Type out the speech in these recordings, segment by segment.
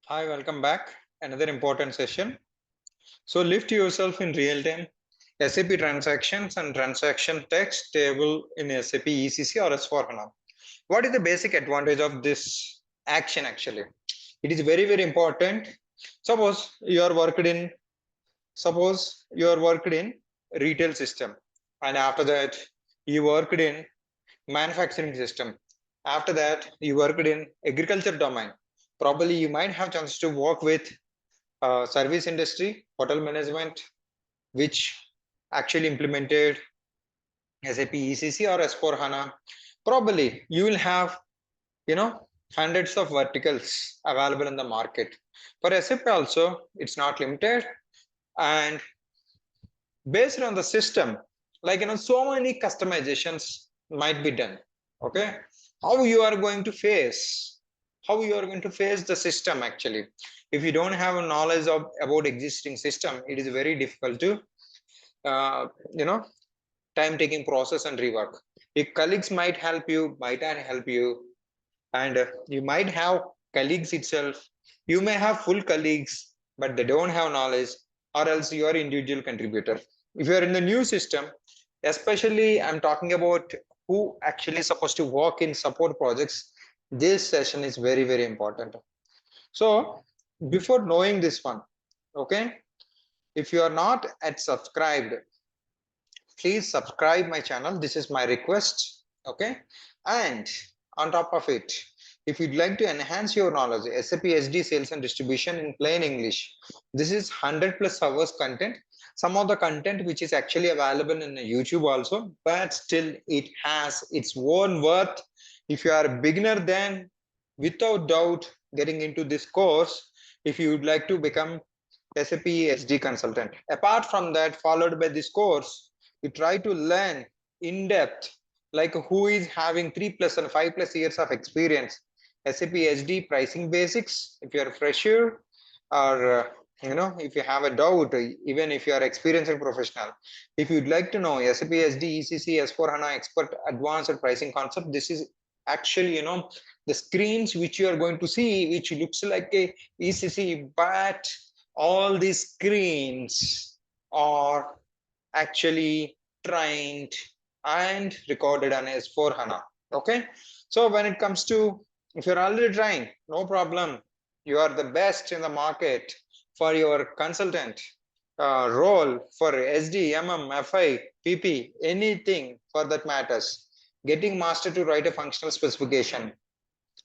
Hi, welcome back. Another important session. So lift yourself in real time. SAP transactions and transaction text table in SAP ECC or S4 HANA. What is the basic advantage of this action actually? It is very, very important. Suppose you are worked in retail system, and after that you worked in manufacturing system. After that you worked in agriculture domain. Probably you might have chance to work with service industry, hotel management, which actually implemented SAP ECC or S4 HANA. Probably you will have, hundreds of verticals available in the market. For SAP also, it's not limited. And based on the system, so many customizations might be done. Okay. How you are going to face, how you are going to face the system actually. If you don't have a knowledge of about existing system, it is very difficult to uh, you know time taking process and rework. Your colleagues might not help you, and you might have colleagues itself. You may have full colleagues, but they don't have knowledge, or else you are individual contributor. If you are in the new system, especially I'm talking about who actually supposed to work in support projects, this session is very, very important. So before knowing this one, okay, if you are not at subscribed, please subscribe my channel. This is my request. Okay. And on top of it, if you'd like to enhance your knowledge, SAP SD sales and distribution in plain English, this is 100 plus hours content. Some of the content which is actually available in YouTube also, but still it has its own worth. If you are a beginner, then without doubt getting into this course, if you would like to become SAP SD consultant. Apart from that, followed by this course, you try to learn in depth, like who is having 3 plus and 5 plus years of experience. SAP SD pricing basics, if you're a fresher, or if you have a doubt, even if you are experienced and professional. If you'd like to know SAP SD, ECC, S4 HANA expert advanced pricing concept, this is actually, the screens which you are going to see, which looks like a ECC, but all these screens are actually trained and recorded on S4 HANA. Okay. So when it comes to, if you're already trained, no problem. You are the best in the market for your consultant role for SD, FI, PP, anything for that matters. Getting master to write a functional specification.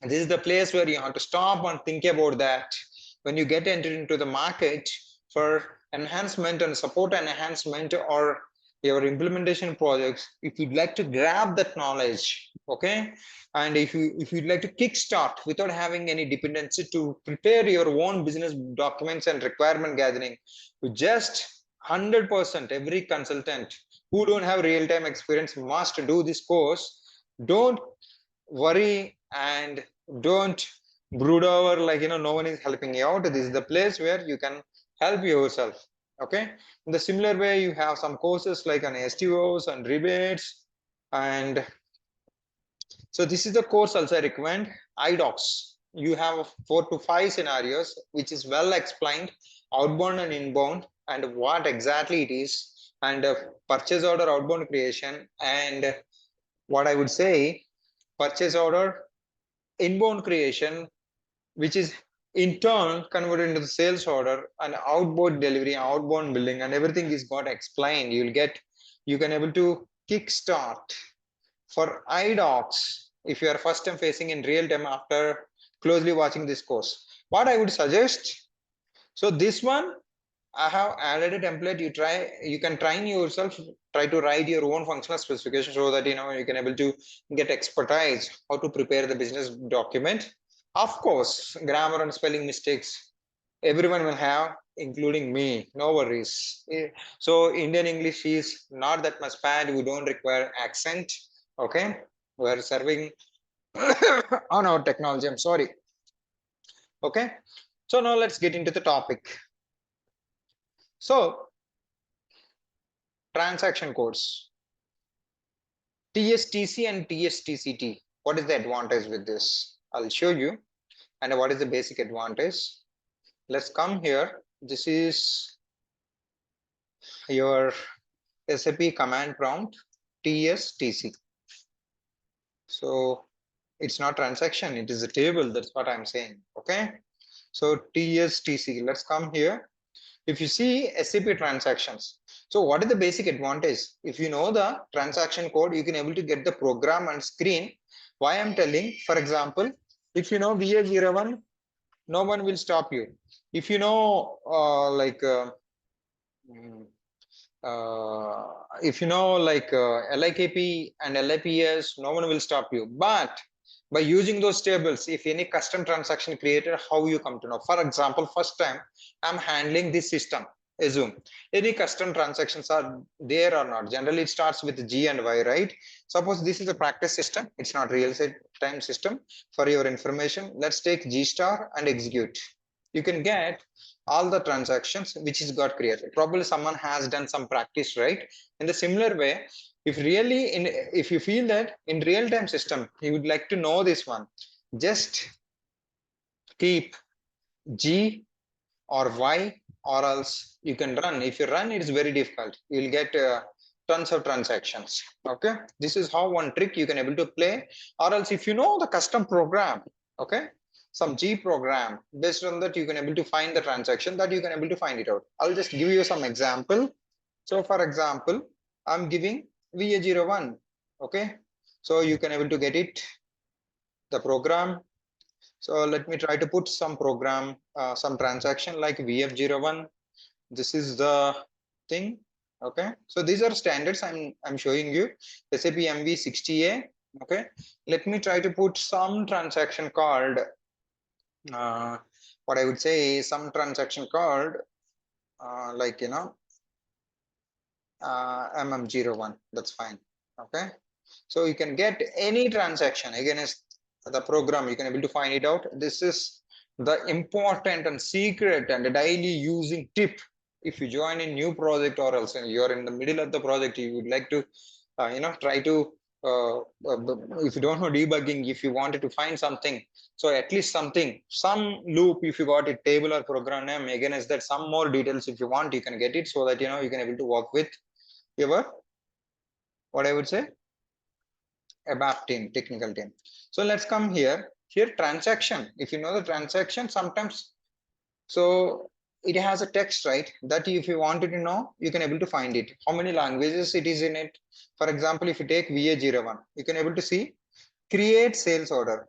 This is the place where you have to stop and think about that. When you get entered into the market for enhancement and support enhancement or your implementation projects, if you'd like to grab that knowledge, okay, and if you'd like to kickstart without having any dependency to prepare your own business documents and requirement gathering, you just 100% every consultant who don't have real-time experience must do this course. Don't worry and don't brood over no one is helping you out. This is the place where you can help yourself. Okay. In the similar way, you have some courses like on STOs and rebates. And so this is the course also I recommend. idocs, you have 4 to 5 scenarios which is well explained, outbound and inbound, and what exactly it is, and purchase order outbound creation, and what I would say, purchase order inbound creation, which is in turn converted into the sales order, and outbound delivery, outbound billing, and everything is got explained. You can able to kickstart for idocs if you are first time facing in real time after closely watching this course. What I would suggest, so this one I have added a template. You can train yourself, try to write your own functional specification so that you can able to get expertise how to prepare the business document. Of course, grammar and spelling mistakes everyone will have, including me. No worries. So Indian English is not that much bad. We don't require accent. Okay, we are serving on our technology. I'm sorry. Okay, so now let's get into the topic. So transaction codes. TSTC and TSTCT. What is the advantage with this? I'll show you. And what is the basic advantage? let's come here. This is your SAP command prompt TSTC. So it's not transaction, it is a table. That's what I'm saying. Okay. So TSTC, let's come here. If you see SAP transactions, so what is the basic advantage? If you know the transaction code, you can able to get the program and screen. Why I'm telling, for example, if you know VA01, no one will stop you. If you know mm, if you know LIKP and LIPS, no one will stop you. But by using those tables, if any custom transaction created, how you come to know? For example, first time I'm handling this system. Assume any custom transactions are there or not. Generally, it starts with G and Y, right? Suppose this is a practice system. It's not real time system. For your information, let's take G star and execute. You can get all the transactions which is got created. Probably someone has done some practice, right? In the similar way, if you feel that in real time system you would like to know this one, just keep G or Y, or else you can run. If you run, it's very difficult. You'll get tons of transactions. Okay, this is how one trick you can able to play. Or else if you know the custom program, okay, some G program, based on that you can able to find the transaction, that you can able to find it out. I'll just give you some example. So for example, I'm giving VA01. Okay, so you can able to get it, the program. So let me try to put some program, some transaction like VF01. This is the thing. Okay, so these are standards I'm showing you. SAP MV60A. Okay, let me try to put some transaction called what I would say is some transaction called MM01. That's fine. Okay, so you can get any transaction against the program. You can able to find it out. This is the important and secret and daily using tip. If you join a new project, or else you're in the middle of the project, you would like to try to if you don't know debugging, if you wanted to find something, so at least something, some loop, if you got a table or program name, against that some more details if you want, you can get it, so that you can able to work with your, what I would say, ABAP team, technical team. So let's come here. Here transaction. If you know the transaction, sometimes so it has a text, right? That if you wanted to know, you can able to find it. How many languages it is in it. For example, if you take VA01, you can able to see create sales order.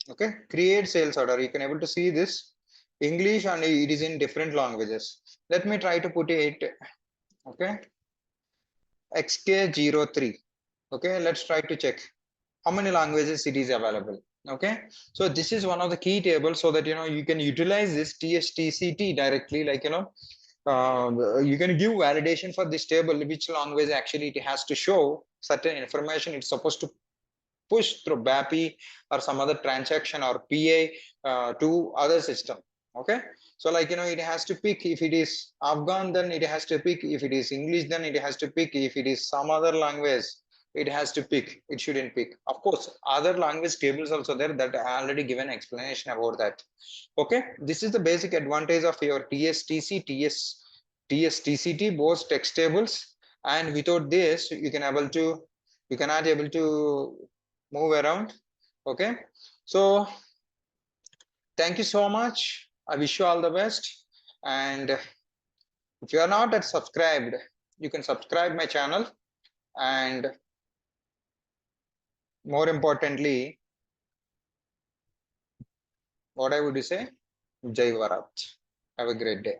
Okay, create sales order. You can able to see this English, and it is in different languages. Let me try to put it. Okay, XK03. Okay, let's try to check how many languages it is available. Okay, so this is one of the key tables, so that you can utilize this TSTCT directly, you can give validation for this table, which language actually it has to show certain information. It's supposed to push through BAPI or some other transaction or PA to other system. Okay, so it has to pick. If it is Afghan, then it has to pick. If it is English, then it has to pick. If it is some other language, it has to pick. It shouldn't pick. Of course, other language tables also there, that I already given explanation about that. Okay, this is the basic advantage of your TSTC, TSTCT, both text tables. And without this, you cannot able to move around. Okay, so thank you so much. I wish you all the best. And if you are not yet subscribed, you can subscribe my channel. And more importantly, what I would say, Jai Bharat. Have a great day.